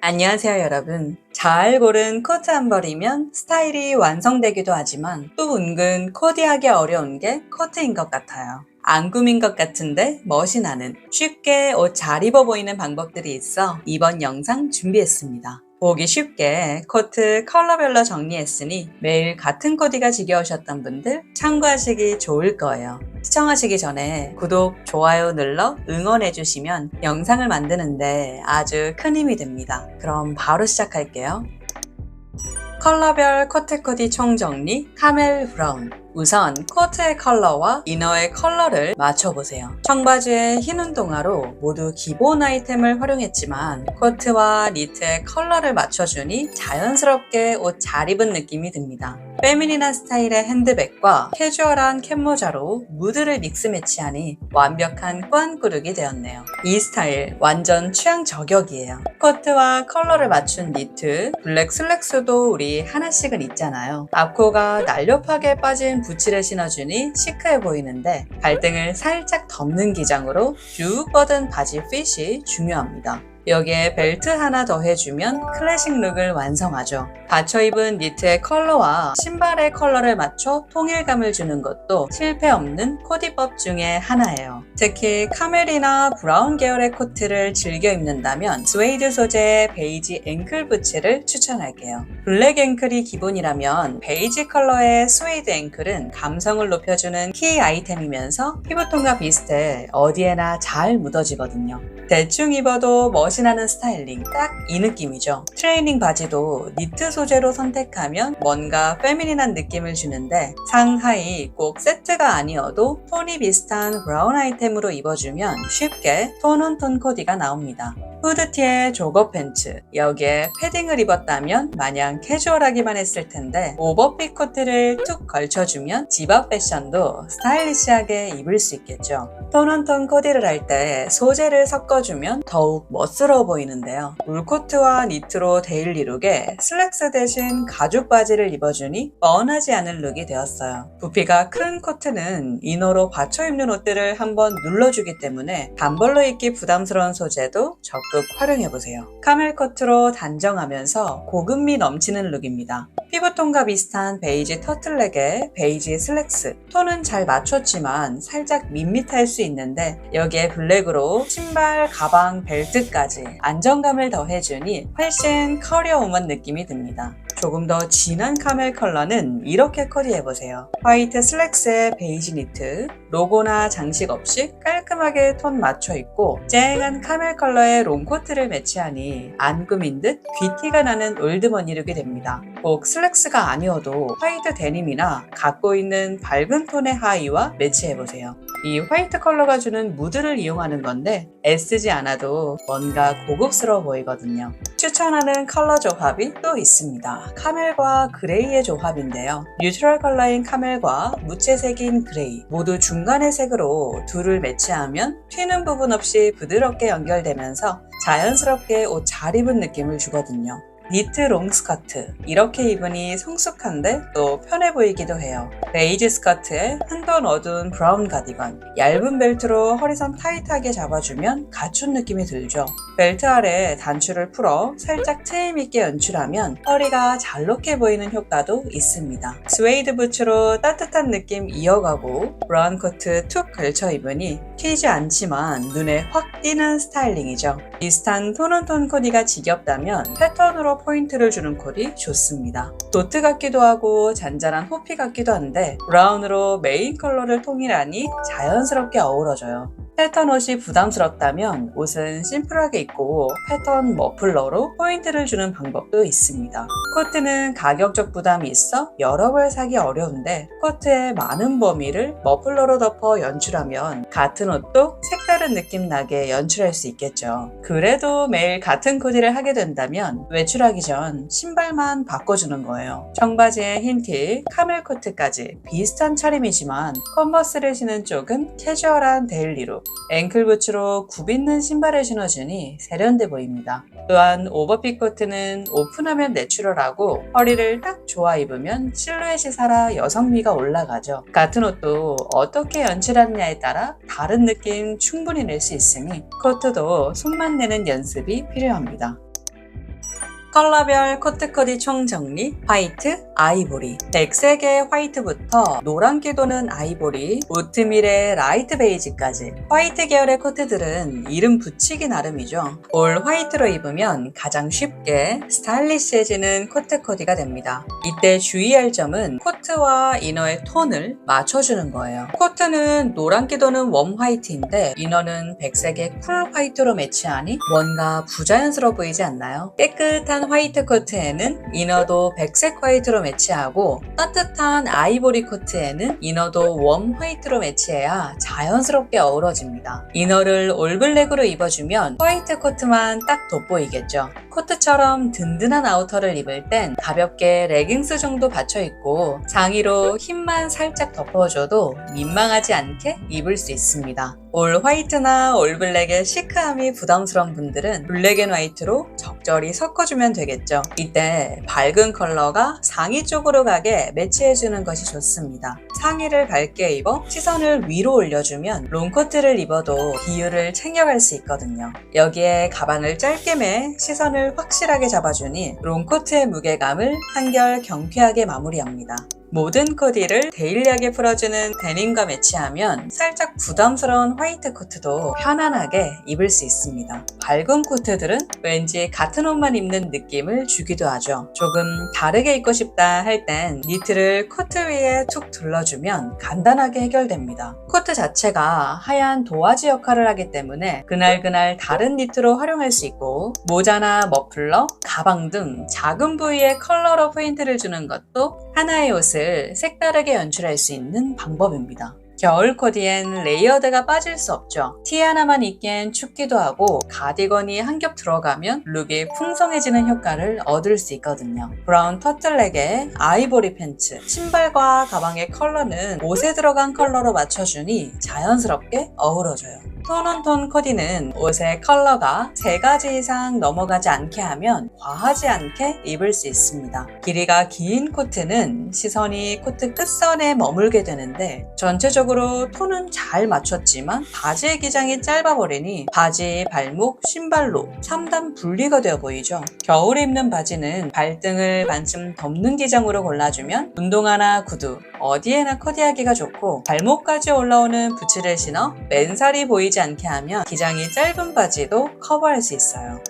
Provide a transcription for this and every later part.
안녕하세요, 여러분. 잘 고른 코트 한 벌이면 스타일이 완성되기도 하지만 또 은근 코디하기 어려운 게 코트인 것 같아요. 안 꾸민 것 같은데 멋이 나는 쉽게 옷 잘 입어 보이는 방법들이 있어 이번 영상 준비했습니다. 보기 쉽게 코트 컬러별로 정리했으니 매일 같은 코디가 지겨우셨던 분들 참고하시기 좋을 거예요. 시청하시기 전에 구독, 좋아요 눌러 응원해주시면 영상을 만드는데 아주 큰 힘이 됩니다. 그럼 바로 시작할게요. 컬러별 코트 코디 총정리 카멜 브라운. 우선 코트의 컬러와 이너의 컬러를 맞춰보세요. 청바지에 흰 운동화로 모두 기본 아이템을 활용했지만 코트와 니트의 컬러를 맞춰주니 자연스럽게 옷 잘 입은 느낌이 듭니다. 페미닌한 스타일의 핸드백과 캐주얼한 캡모자로 무드를 믹스 매치하니 완벽한 꾸안꾸룩이 되었네요. 이 스타일 완전 취향 저격이에요. 코트와 컬러를 맞춘 니트, 블랙 슬랙스도 우리 하나씩은 있잖아요. 앞코가 날렵하게 빠진 부츠를 신어주니 시크해 보이는데 발등을 살짝 덮는 기장으로 쭉 뻗은 바지 핏이 중요합니다. 여기에 벨트 하나 더 해주면 클래식 룩을 완성하죠. 받쳐 입은 니트의 컬러와 신발의 컬러를 맞춰 통일감을 주는 것도 실패 없는 코디법 중에 하나예요. 특히 카멜이나 브라운 계열의 코트를 즐겨 입는다면 스웨이드 소재의 베이지 앵클 부츠를 추천할게요. 블랙 앵클이 기본이라면 베이지 컬러의 스웨이드 앵클은 감성을 높여주는 키 아이템이면서 피부톤과 비슷해 어디에나 잘 묻어지거든요. 대충 입어도 멋이 나는 스타일링, 딱 이 느낌이죠. 트레이닝 바지도 니트 소재로 선택하면 뭔가 페미닌한 느낌을 주는데 상하이 꼭 세트가 아니어도 톤이 비슷한 브라운 아이템으로 입어주면 쉽게 톤온톤 코디가 나옵니다. 후드티에 조거 팬츠, 여기에 패딩을 입었다면 마냥 캐주얼하기만 했을 텐데 오버핏 코트를 툭 걸쳐주면 집업 패션도 스타일리시하게 입을 수 있겠죠. 톤온톤 코디를 할 때 소재를 섞어주면 더욱 멋스러워 보이는데요. 울코트와 니트로 데일리룩에 슬랙스 대신 가죽 바지를 입어주니 뻔하지 않은 룩이 되었어요. 부피가 큰 코트는 이너로 받쳐 입는 옷들을 한번 눌러주기 때문에 단벌로 입기 부담스러운 소재도 적극 활용해보세요. 카멜 코트로 단정하면서 고급미 넘치는 룩입니다. 피부톤과 비슷한 베이지 터틀넥에 베이지 슬랙스. 톤은 잘 맞췄지만 살짝 밋밋할 수 있는데 여기에 블랙으로 신발, 가방, 벨트까지 안정감을 더해주니 훨씬 커리어 우먼 느낌이 듭니다. 조금 더 진한 카멜 컬러는 이렇게 코디해보세요. 화이트 슬랙스에 베이지 니트, 로고나 장식 없이 깔끔하게 톤 맞춰 입고 쨍한 카멜 컬러의 롱코트를 매치하니 안 꾸민 듯 귀티가 나는 올드머니 룩이 됩니다. 꼭 슬랙스가 아니어도 화이트 데님이나 갖고 있는 밝은 톤의 하의와 매치해보세요. 이 화이트 컬러가 주는 무드를 이용하는 건데 애쓰지 않아도 뭔가 고급스러워 보이거든요. 추천하는 컬러 조합이 또 있습니다. 카멜과 그레이의 조합인데요. 뉴트럴 컬러인 카멜과 무채색인 그레이 모두 중간의 색으로 둘을 매치하면 튀는 부분 없이 부드럽게 연결되면서 자연스럽게 옷 잘 입은 느낌을 주거든요. 니트 롱 스커트, 이렇게 입으니 성숙한데 또 편해 보이기도 해요. 베이지 스커트에 한톤 어두운 브라운 가디건, 얇은 벨트로 허리선 타이트하게 잡아주면 갖춘 느낌이 들죠. 벨트 아래 단추를 풀어 살짝 트임 있게 연출하면 허리가 잘록해 보이는 효과도 있습니다. 스웨이드 부츠로 따뜻한 느낌 이어가고 브라운 코트 툭 걸쳐 입으니 튀지 않지만 눈에 확 띄는 스타일링이죠. 비슷한 톤온톤 코디가 지겹다면 패턴으로 포인트를 주는 코디 좋습니다. 도트 같기도 하고 잔잔한 호피 같기도 한데 브라운으로 메인 컬러를 통일하니 자연스럽게 어우러져요. 패턴 옷이 부담스럽다면 옷은 심플하게 입고 패턴 머플러로 포인트를 주는 방법도 있습니다. 코트는 가격적 부담이 있어 여러 벌 사기 어려운데 코트의 많은 범위를 머플러로 덮어 연출하면 같은 옷도 색다른 느낌 나게 연출할 수 있겠죠. 그래도 매일 같은 코디를 하게 된다면 외출하기 전 신발만 바꿔주는 거예요. 청바지에 흰티, 카멜 코트까지 비슷한 차림이지만 컨버스를 신은 쪽은 캐주얼한 데일리룩, 앵클 부츠로 굽있는 신발을 신어주니 세련돼 보입니다. 또한 오버핏 코트는 오픈하면 내추럴하고 허리를 딱 좋아 입으면 실루엣이 살아 여성미가 올라가죠. 같은 옷도 어떻게 연출하느냐에 따라 다른 느낌 충분히 낼 수 있으니 코트도 손만 내는 연습이 필요합니다. 컬러별 코트 코디 총정리, 화이트, 아이보리, 백색의 화이트부터 노란기 도는 아이보리, 오트밀의 라이트 베이지까지 화이트 계열의 코트들은 이름 붙이기 나름이죠. 올 화이트로 입으면 가장 쉽게 스타일리시해지는 코트 코디가 됩니다. 이때 주의할 점은 코트와 이너의 톤을 맞춰주는 거예요. 코트는 노란기 도는 웜 화이트인데 이너는 백색의 쿨 화이트로 매치하니 뭔가 부자연스러워 보이지 않나요? 깨끗한 화이트 코트에는 이너도 백색 화이트로 매치하고 따뜻한 아이보리 코트에는 이너도 웜 화이트로 매치해야 자연스럽게 어우러집니다. 이너를 올블랙으로 입어주면 화이트 코트만 딱 돋보이겠죠. 코트처럼 든든한 아우터를 입을 땐 가볍게 레깅스 정도 받쳐입고 상의로 힙만 살짝 덮어줘도 민망하지 않게 입을 수 있습니다. 올 화이트나 올 블랙의 시크함이 부담스러운 분들은 블랙 앤 화이트로 적절히 섞어주면 되겠죠. 이때 밝은 컬러가 상의 쪽으로 가게 매치해주는 것이 좋습니다. 상의를 밝게 입어 시선을 위로 올려주면 롱코트를 입어도 비율을 챙겨갈 수 있거든요. 여기에 가방을 짧게 매 시선을 확실하게 잡아주니 롱코트의 무게감을 한결 경쾌하게 마무리합니다. 모든 코디를 데일리하게 풀어주는 데님과 매치하면 살짝 부담스러운 화이트 코트도 편안하게 입을 수 있습니다. 밝은 코트들은 왠지 같은 옷만 입는 느낌을 주기도 하죠. 조금 다르게 입고 싶다 할 땐 니트를 코트 위에 툭 둘러주면 간단하게 해결됩니다. 코트 자체가 하얀 도화지 역할을 하기 때문에 그날그날 다른 니트로 활용할 수 있고 모자나 머플러, 가방 등 작은 부위에 컬러로 포인트를 주는 것도 하나의 옷을 색다르게 연출할 수 있는 방법입니다. 겨울 코디엔 레이어드가 빠질 수 없죠. 티 하나만 입기엔 춥기도 하고 가디건이 한 겹 들어가면 룩이 풍성해지는 효과를 얻을 수 있거든요. 브라운 터틀넥에 아이보리 팬츠, 신발과 가방의 컬러는 옷에 들어간 컬러로 맞춰주니 자연스럽게 어우러져요. 톤온톤 코디는 옷의 컬러가 3가지 이상 넘어가지 않게 하면 과하지 않게 입을 수 있습니다. 길이가 긴 코트는 시선이 코트 끝선에 머물게 되는데 전체적으로 톤은 잘 맞췄지만 바지의 기장이 짧아버리니 바지, 발목, 신발로 3단 분리가 되어 보이죠. 겨울에 입는 바지는 발등을 반쯤 덮는 기장으로 골라주면 운동화나 구두, 어디에나 코디하기가 좋고 발목까지 올라오는 부츠를 신어 맨살이 보이지 않게 하면 기장이 짧은 바지도 커버할 수 있어요.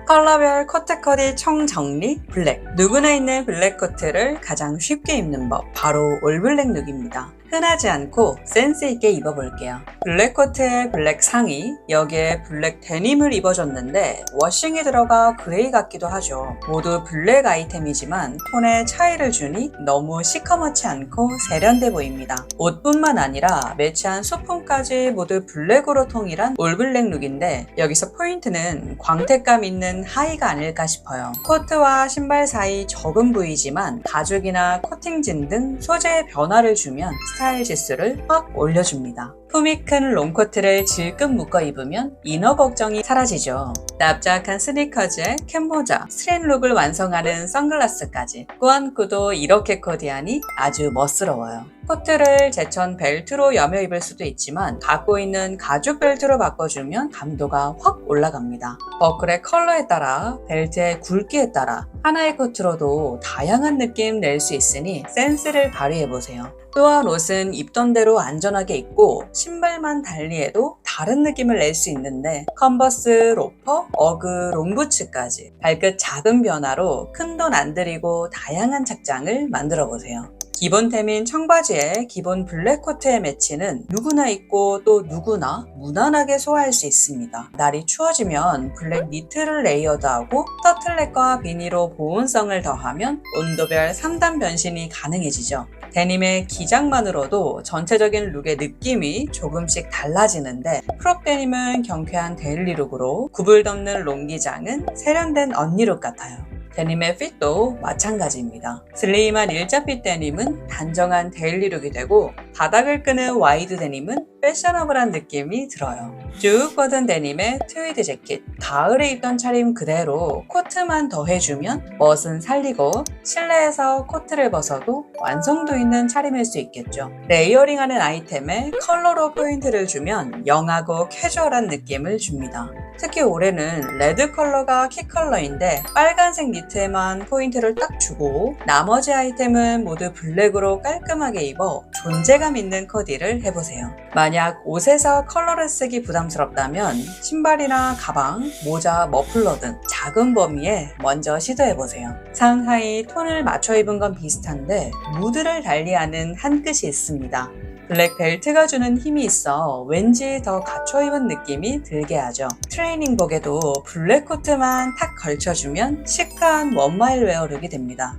컬러별 코트 코디 총정리 블랙. 누구나 있는 블랙 코트를 가장 쉽게 입는 법, 바로 올블랙 룩입니다. 흔하지 않고 센스 있게 입어볼게요. 블랙 코트에 블랙 상의, 여기에 블랙 데님을 입어줬는데 워싱이 들어가 그레이 같기도 하죠. 모두 블랙 아이템이지만 톤에 차이를 주니 너무 시커멓지 않고 세련돼 보입니다. 옷뿐만 아니라 매치한 소품까지 모두 블랙으로 통일한 올블랙 룩인데 여기서 포인트는 광택감 있는 하의가 아닐까 싶어요. 코트와 신발 사이 적은 부위지만 가죽이나 코팅진 등 소재의 변화를 주면 스타일 지수를 확 올려줍니다. 품이 큰 롱코트를 질끈 묶어 입으면 이너 걱정이 사라지죠. 납작한 스니커즈에 캡모자, 스트레인룩을 완성하는 선글라스까지 꾸안꾸도 이렇게 코디하니 아주 멋스러워요. 코트를 제천 벨트로 여며 입을 수도 있지만 갖고 있는 가죽 벨트로 바꿔주면 감도가 확 올라갑니다. 버클의 컬러에 따라 벨트의 굵기에 따라 하나의 코트로도 다양한 느낌 낼 수 있으니 센스를 발휘해보세요. 또한 옷은 입던 대로 안전하게 입고 신발만 달리해도 다른 느낌을 낼 수 있는데 컨버스, 로퍼, 어그, 롱부츠까지 발끝 작은 변화로 큰 돈 안 들이고 다양한 착장을 만들어보세요. 기본템인 청바지에 기본 블랙 코트의 매치는 누구나 입고 또 누구나 무난하게 소화할 수 있습니다. 날이 추워지면 블랙 니트를 레이어드하고 터틀넥과 비니로 보온성을 더하면 온도별 3단 변신이 가능해지죠. 데님의 기장만으로도 전체적인 룩의 느낌이 조금씩 달라지는데 크롭 데님은 경쾌한 데일리 룩으로 굽을 덮는 롱 기장은 세련된 언니 룩 같아요. 데님의 핏도 마찬가지입니다. 슬림한 일자핏 데님은 단정한 데일리 룩이 되고 바닥을 끄는 와이드 데님은 패셔너블한 느낌이 들어요. 쭉 뻗은 데님의 트위드 재킷, 가을에 입던 차림 그대로 코트만 더해주면 멋은 살리고 실내에서 코트를 벗어도 완성도 있는 차림일 수 있겠죠. 레이어링하는 아이템에 컬러로 포인트를 주면 영하고 캐주얼한 느낌을 줍니다. 특히 올해는 레드 컬러가 키 컬러인데 빨간색 니트에만 포인트를 딱 주고 나머지 아이템은 모두 블랙으로 깔끔하게 입어 존재감 있는 코디를 해보세요. 만약 옷에서 컬러를 쓰기 부담스럽다면 신발이나 가방, 모자, 머플러 등 작은 범위에 먼저 시도해보세요. 상하이 톤을 맞춰 입은 건 비슷한데 무드를 달리하는 한 끝이 있습니다. 블랙 벨트가 주는 힘이 있어 왠지 더 갖춰 입은 느낌이 들게 하죠. 트레이닝복에도 블랙 코트만 탁 걸쳐주면 시크한 원마일 웨어 룩이 됩니다.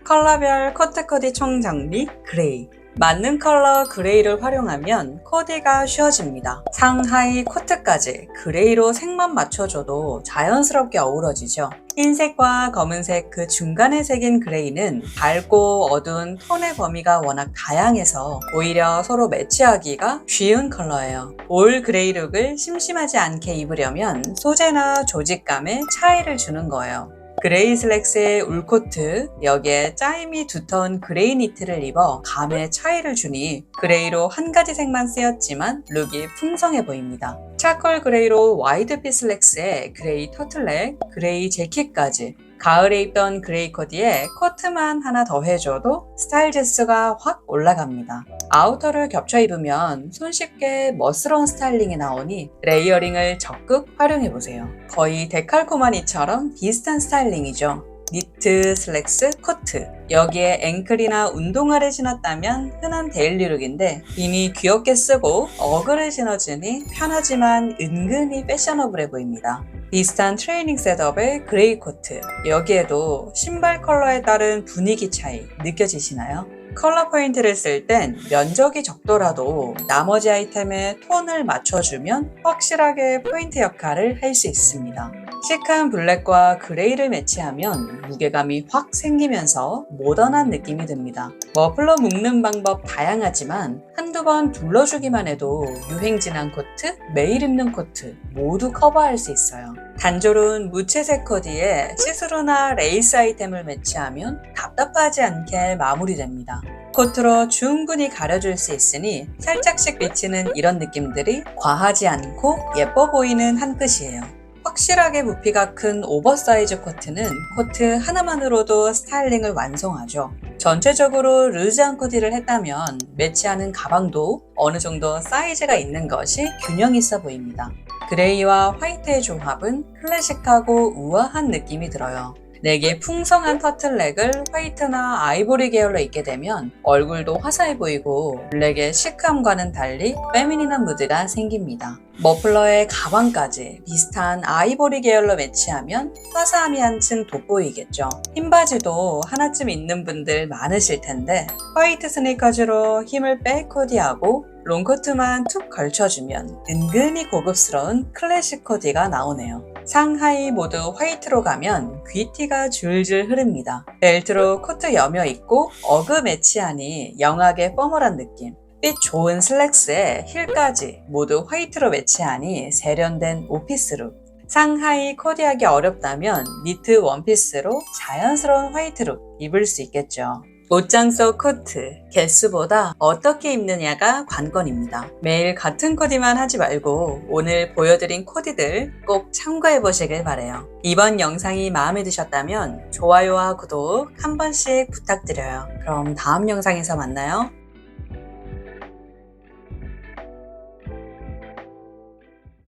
컬러별 코트 코디 총정리 그레이. 맞는 컬러 그레이를 활용하면 코디가 쉬워집니다. 상하이 코트까지 그레이로 색만 맞춰줘도 자연스럽게 어우러지죠. 흰색과 검은색 그 중간에 새긴 그레이는 밝고 어두운 톤의 범위가 워낙 다양해서 오히려 서로 매치하기가 쉬운 컬러예요. 올 그레이 룩을 심심하지 않게 입으려면 소재나 조직감에 차이를 주는 거예요. 그레이 슬랙스에 울코트, 여기에 짜임이 두터운 그레이 니트를 입어 감의 차이를 주니 그레이로 한 가지 색만 쓰였지만 룩이 풍성해 보입니다. 차콜 그레이로 와이드핏 슬랙스에 그레이 터틀넥, 그레이 재킷까지 가을에 입던 그레이 코디에 코트만 하나 더 해줘도 스타일 지수가 확 올라갑니다. 아우터를 겹쳐 입으면 손쉽게 멋스러운 스타일링이 나오니 레이어링을 적극 활용해보세요. 거의 데칼코마니처럼 비슷한 스타일링이죠. 니트, 슬랙스, 코트. 여기에 앵클이나 운동화를 신었다면 흔한 데일리룩인데 이미 귀엽게 쓰고 어그를 신어주니 편하지만 은근히 패셔너블해 보입니다. 비슷한 트레이닝 셋업의 그레이 코트. 여기에도 신발 컬러에 따른 분위기 차이 느껴지시나요? 컬러 포인트를 쓸 땐 면적이 적더라도 나머지 아이템에 톤을 맞춰주면 확실하게 포인트 역할을 할 수 있습니다. 시크한 블랙과 그레이를 매치하면 무게감이 확 생기면서 모던한 느낌이 듭니다. 머플러 묶는 방법 다양하지만 한두 번 둘러주기만 해도 유행진한 코트, 매일 입는 코트 모두 커버할 수 있어요. 단조로운 무채색 코디에 시스루나 레이스 아이템을 매치하면 답답하지 않게 마무리됩니다. 코트로 충분히 가려줄 수 있으니 살짝씩 비치는 이런 느낌들이 과하지 않고 예뻐 보이는 한 끝이에요. 확실하게 부피가 큰 오버사이즈 코트는 코트 하나만으로도 스타일링을 완성하죠. 전체적으로 루즈한 코디를 했다면 매치하는 가방도 어느 정도 사이즈가 있는 것이 균형 있어 보입니다. 그레이와 화이트의 조합은 클래식하고 우아한 느낌이 들어요. 내게 풍성한 터틀넥을 화이트나 아이보리 계열로 입게 되면 얼굴도 화사해 보이고 블랙의 시크함과는 달리 페미닌한 무드가 생깁니다. 머플러의 가방까지 비슷한 아이보리 계열로 매치하면 화사함이 한층 돋보이겠죠. 흰 바지도 하나쯤 있는 분들 많으실 텐데 화이트 스니커즈로 힘을 빼 코디하고 롱코트만 툭 걸쳐주면 은근히 고급스러운 클래식 코디가 나오네요. 상하이 모두 화이트로 가면 귀티가 줄줄 흐릅니다. 벨트로 코트 여며 입고 어그 매치하니 영하게 포멀한 느낌. 핏 좋은 슬랙스에 힐까지 모두 화이트로 매치하니 세련된 오피스룩. 상하이 코디하기 어렵다면 니트 원피스로 자연스러운 화이트룩 입을 수 있겠죠. 옷장 속 코트, 개수보다 어떻게 입느냐가 관건입니다. 매일 같은 코디만 하지 말고 오늘 보여드린 코디들 꼭 참고해 보시길 바래요. 이번 영상이 마음에 드셨다면 좋아요와 구독 한 번씩 부탁드려요. 그럼 다음 영상에서 만나요.